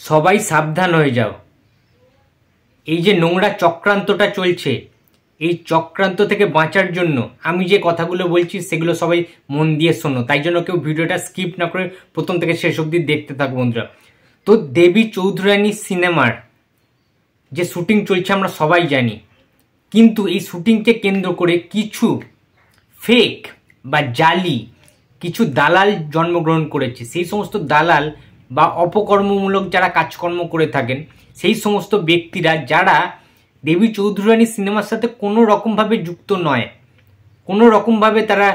সবাই সাবধান হয়ে যাও। এই যে নোংরা চক্রান্তটা চলছে, এই চক্রান্ত থেকে বাঁচার জন্য আমি যে কথাগুলো বলছি সেগুলো সবাই মন দিয়ে শোনো। তাই জন্য কেউ ভিডিওটা স্কিপ না করে প্রথম থেকে শেষ অবধি দেখতে থাকো বন্ধুরা। তো দেবী চৌধুরানী সিনেমার যে শুটিং চলছে আমরা সবাই জানি, কিন্তু এই শুটিংকে কেন্দ্র করে কিছু ফেক বা জালি কিছু দালাল জন্মগ্রহণ করেছে। সেই সমস্ত দালাল বা অপকর্মমূলক যারা কাজকর্ম করে থাকেন, সেই সমস্ত ব্যক্তিরা যারা দেবী চৌধুরানী সিনেমার সাথে কোনো রকমভাবে যুক্ত নয়, কোনো রকমভাবে তারা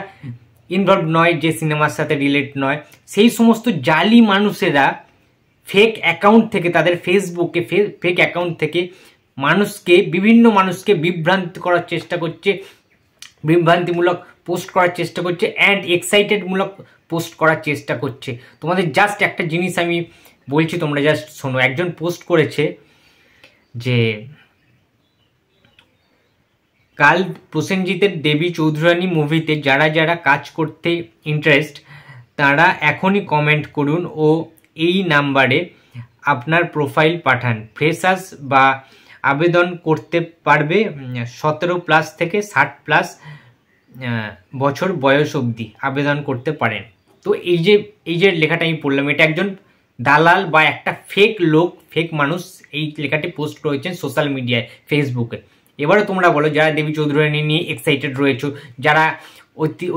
ইনভলভ নয়, যে সিনেমার সাথে রিলেট নয়, সেই সমস্ত জালি মানুষেরা ফেক অ্যাকাউন্ট থেকে, তাদের ফেসবুকে ফেক অ্যাকাউন্ট থেকে বিভিন্ন মানুষকে বিভ্রান্ত করার চেষ্টা করছে, বিভ্রান্তিমূলক পোস্ট করার চেষ্টা করছে, অ্যান্ড এক্সাইটেডমূলক পোস্ট করার চেষ্টা করছে। তোমাদের জাস্ট একটা জিনিস আমি বলছি, তোমরা জাস্ট শোনো। একজন পোস্ট করেছে যে কাল প্রসেনজিতের দেবী চৌধুরানী মুভিতে যারা যারা কাজ করতে ইন্টারেস্ট তারা এখনই কমেন্ট করুন ও এই নাম্বারে আপনার প্রোফাইল পাঠান। ফ্রেশার্স বা আবেদন করতে পারবে 17+ থেকে 60+ বছর বয়স অবধি আবেদন করতে পারেন। তো এই যে লেখাটা আমি পড়লাম, এটা একজন দালাল বা একটা ফেক লোক, ফেক মানুষ এই লেখাটি পোস্ট করেছেন সোশ্যাল মিডিয়ায়, ফেসবুকে। এবারে তোমরা বলো, যারা দেবী চৌধুরানী নিয়ে এক্সাইটেড রয়েছো, যারা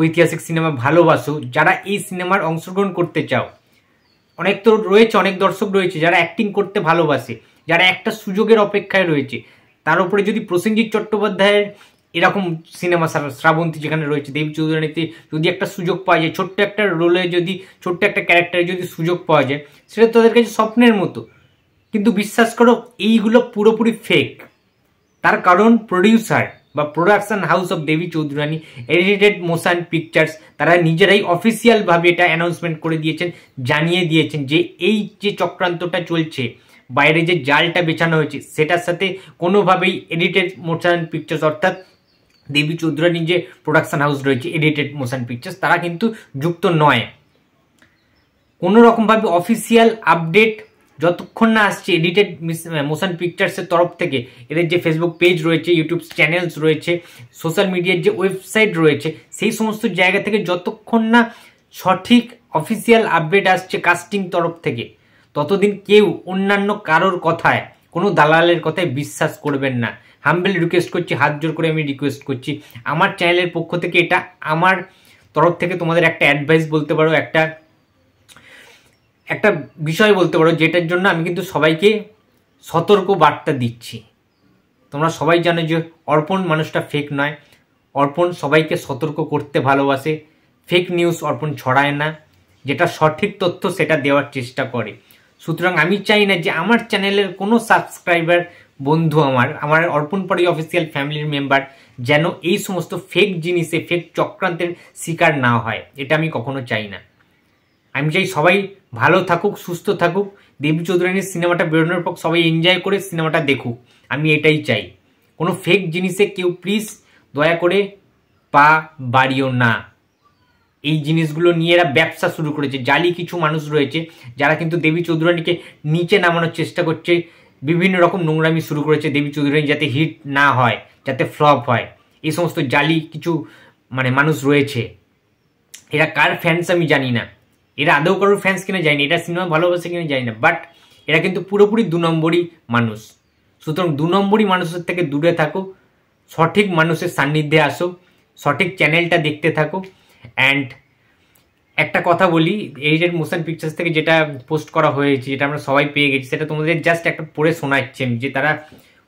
ঐতিহাসিক সিনেমা ভালোবাসো, যারা এই সিনেমার অংশগ্রহণ করতে চাও, অনেক তো রয়েছে, অনেক দর্শক রয়েছে যারা অ্যাক্টিং করতে ভালোবাসে, যারা একটা সুযোগের অপেক্ষায় রয়েছে। তার উপরে যদি প্রসেনজিৎ চট্টোপাধ্যায়ের এরকম সিনেমা শ্রাবন্তী যেখানে রয়েছে, দেবী চৌধুরানীতে যদি একটা সুযোগ পাওয়া যায়, ছোট্ট একটা রোলে যদি, ছোট্ট একটা ক্যারেক্টারে যদি সুযোগ পাওয়া যায়, সেটা তাদের কাছে স্বপ্নের মতো। কিন্তু বিশ্বাস করো, এইগুলো পুরোপুরি ফেক। তার কারণ প্রডিউসার বা production house of Devi Chowdhurani edited motion pictures তারা নিজেরাই অফিসিয়ালভাবে এটা অ্যানাউন্সমেন্ট করে দিয়েছেন, জানিয়ে দিয়েছেন যে এই যে চক্রান্তটা চলছে, বাইরে যে জালটা বেছানো হয়েছে, সেটার সাথে কোনোভাবেই এডিটেড মোশন পিকচার্স অর্থাৎ দেবী চৌধুরানী যে প্রোডাকশন হাউস রয়েছে এডিটেড মোশন পিকচার্স, তারা কিন্তু যুক্ত নয়। কোনো রকমভাবে অফিসিয়াল আপডেট যতক্ষণ না আসছে এডিটেড মোশন পিকচার্সের তরফ থেকে, এদের যে ফেসবুক পেজ রয়েছে, ইউটিউব চ্যানেলস রয়েছে, সোশ্যাল মিডিয়ার যে ওয়েবসাইট রয়েছে, সেই সমস্ত জায়গা থেকে যতক্ষণ না সঠিক অফিসিয়াল আপডেট আসছে কাস্টিং তরফ থেকে, ততদিন কেউ অন্যান্য কারোর কথায়, কোনো দালালের কথায় বিশ্বাস করবেন না। হাম্বেল রিকোয়েস্ট করছি, হাত জোর করে আমি রিকোয়েস্ট করছি, আমার চ্যানেলের পক্ষ থেকে এটা আমার তরফ থেকে তোমাদের একটা অ্যাডভাইস বলতে পারো, একটা বিষয় বলতে পারো, যেটার জন্য আমি কিন্তু সবাইকে সতর্ক বার্তা দিচ্ছি। তোমরা সবাই জানো যে অর্পণ মানুষটা ফেক নয়, অর্পণ সবাইকে সতর্ক করতে ভালোবাসে। ফেক নিউজ অর্পণ ছড়ায় না, যেটা সঠিক তথ্য সেটা দেওয়ার চেষ্টা করে। সুতরাং আমি চাই না যে আমার চ্যানেলের কোনো সাবস্ক্রাইবার বন্ধু, আমার অর্পণ পরি অফিসিয়াল ফ্যামিলির মেম্বার যেন এই সমস্ত ফেক জিনিসে, ফেক চক্রান্তের শিকার না হয়, এটা আমি কখনো চাই না। আমি চাই সবাই ভালো থাকুক, সুস্থ থাকুক, দেবী চৌধুরানীর সিনেমাটা বেরোনোর পর সবাই এনজয় করে সিনেমাটা দেখুক, আমি এটাই চাই। কোনো ফেক জিনিসে কেউ প্লিজ দয়া করে পা বাড়িও না। এই জিনিসগুলো নিয়ে এরা ব্যবসা শুরু করেছে। জালি কিছু মানুষ রয়েছে যারা কিন্তু দেবী চৌধুরানীকে নিচে নামানোর চেষ্টা করছে, বিভিন্ন রকম নোংরামি শুরু করেছে দেবী চৌধুরানী যাতে হিট না হয়, যাতে ফ্লপ হয়। এই সমস্ত জালি কিছু মানুষ রয়েছে। এরা কার ফ্যান্স আমি জানি না, এরা আদৌ কারোর ফ্যান্স কিনা জানি না, এটা সিনেমা ভালোবাসে কিনা জানি না, বাট এরা কিন্তু পুরোপুরি 2 নম্বরই মানুষ। সুতরাং 2 নম্বরই মানুষের থেকে দূরে থাকো, সঠিক মানুষের সান্নিধ্যে আসো, সঠিক চ্যানেলটা দেখতে থাকো। অ্যান্ড একটা কথা বলি, এডিটেড মোশন পিকচার্স থেকে যেটা পোস্ট করা হয়েছে, যেটা আমরা সবাই পেয়ে গেছি, সেটা তোমাদের জাস্ট একটা পড়ে শোনাচ্ছি আমি, যে তারা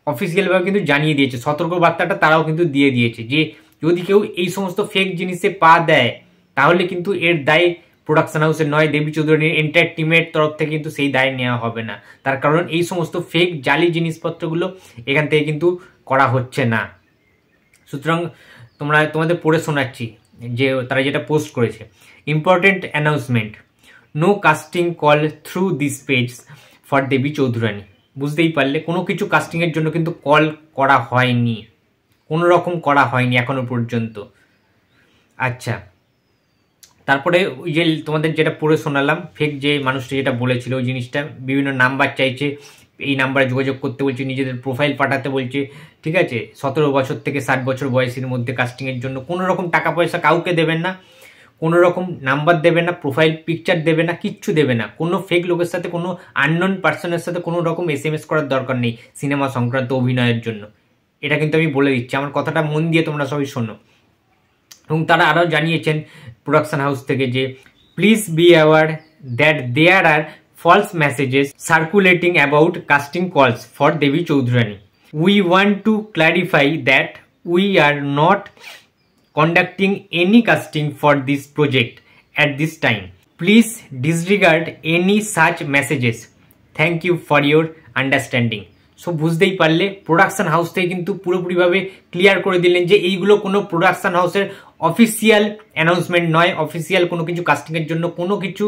অফিসিয়ালভাবে কিন্তু জানিয়ে দিয়েছে, সতর্ক বার্তাটা তারাও কিন্তু দিয়ে দিয়েছে যে যদি কেউ এই সমস্ত ফেক জিনিসে পা দেয় তাহলে কিন্তু এর দায় প্রোডাকশন হাউসের নয়, দেবী চৌধুরানীর এন্টায়ার টিমের তরফ থেকে কিন্তু সেই দায় নেওয়া হবে না। তার কারণ এই সমস্ত ফেক জালি জিনিসপত্রগুলো এখান থেকে কিন্তু করা হচ্ছে না। সুতরাং তোমাদের পড়ে শোনাচ্ছি যে তারা যেটা পোস্ট করেছে। Important announcement, no casting call through this page for Debi Chaudhurani. বুঝতেই পারলে, কোনো কিছু কাস্টিংয়ের জন্য কিন্তু কল করা হয়নি, কোনো রকম করা হয়নি এখনো পর্যন্ত। আচ্ছা, তারপরে ওই যে তোমাদের যেটা পড়ে শোনালাম, ফেক যে মানুষটা যেটা বলেছিল ওই জিনিসটা, বিভিন্ন নাম্বার চাইছে, এই নাম্বারে যোগাযোগ করতে বলছে, নিজেদের প্রোফাইল পাঠাতে বলছে, ঠিক আছে। 17 বছর থেকে 60 বছর বয়সের মধ্যে কাস্টিংয়ের জন্য কোনো রকম টাকা পয়সা কাউকে দেবেন না, কোনো রকম নাম্বার দেবে না, প্রোফাইল পিকচার দেবে না, কিচ্ছু দেবে না। কোনো ফেক লোকের সাথে, কোনো আননোন পার্সনের সাথে কোনো রকম SMS করার দরকার নেই সিনেমা সংক্রান্ত অভিনয়ের জন্য। এটা কিন্তু আমি বলে দিচ্ছি, আমার কথাটা মন দিয়ে তোমরা সবাই শোনো। এবং তারা আরও জানিয়েছেন প্রোডাকশন হাউস থেকে যে please be aware that there are false messages circulating about casting calls for Devi Choudhurani. We want to clarify that we are not conducting any casting for this project at this time. Please disregard any such messages. Thank you for your understanding. So বুঝতেই পারলে production house থেকে কিন্তু পুরোপুরিভাবে clear করে দিলেন যে এইগুলো কোনো প্রোডাকশন হাউসের অফিসিয়াল অ্যানাউন্সমেন্ট নয়, অফিসিয়াল কোনো কিছু কাস্টিংয়ের জন্য কোনো কিছু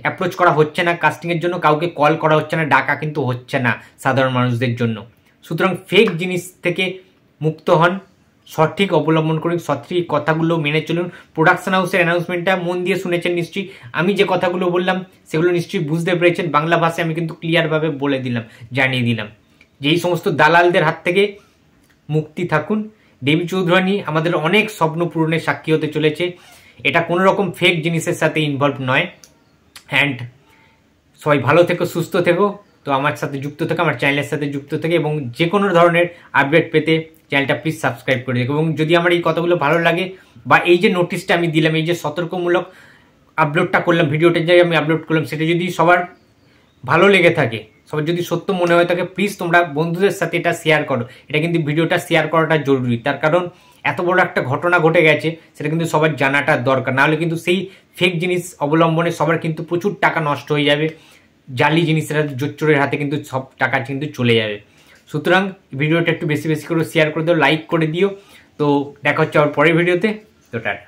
অ্যাপ্রোচ করা হচ্ছে না, কাস্টিংয়ের জন্য কাউকে কল করা হচ্ছে না, ডাকা কিন্তু হচ্ছে না সাধারণ মানুষদের জন্য। সুতরাং ফেক জিনিস থেকে মুক্ত হন, সঠিক অবলম্বন করুন, সঠিক কথাগুলো মেনে চলুন। প্রোডাকশন হাউসের অ্যানাউন্সমেন্টটা মন দিয়ে শুনেছেন নিশ্চয়ই, আমি যে কথাগুলো বললাম সেগুলো নিশ্চয়ই বুঝতে পেরেছেন। বাংলা ভাষায় আমি কিন্তু ক্লিয়ারভাবে বলে দিলাম, জানিয়ে দিলাম যে এই সমস্ত দালালদের হাত থেকে মুক্তি থাকুন। দেবী চৌধুরানী আমাদের অনেক স্বপ্ন পূরণের সাক্ষী হতে চলেছে, এটা কোনো রকম ফেক জিনিসের সাথে ইনভলভ নয়। অ্যান্ড সবাই ভালো থেকো, সুস্থ থেকো, তো আমার সাথে যুক্ত থেকে, আমার চ্যানেলের সাথে যুক্ত থেকে, এবং যে কোনো ধরনের আপডেট পেতে চ্যানেলটা প্লিজ সাবস্ক্রাইব করে দেখো। এবং যদি আমার এই কথাগুলো ভালো লাগে বা এই যে নোটিশটা আমি দিলাম, এই যে সতর্কমূলক আপলোডটা করলাম, ভিডিওটা যে আমি আপলোড করলাম, সেটা যদি সবার ভালো লেগে থাকে, সবার যদি সত্য মনে হয়ে থাকে, প্লিজ তোমরা বন্ধুদের সাথে এটা শেয়ার করো। এটা কিন্তু ভিডিওটা শেয়ার করাটা জরুরি, তার কারণ এত বড় একটা ঘটনা ঘটে গেছে, সেটা কিন্তু সবার জানাটা দরকার। নাহলে কিন্তু সেই ফেক জিনিস অবলম্বনে সবার কিন্তু প্রচুর টাকা নষ্ট হয়ে যাবে, জালি জিনিসের জোচ্চোরের হাতে কিন্তু সব টাকা কিন্তু চলে যাবে। সুতরাং ভিডিওটা একটু বেশি বেশি করে শেয়ার করে দিও, লাইক করে দিও। তো দেখা হচ্ছে আবার পরের ভিডিওতে, তো টাটা।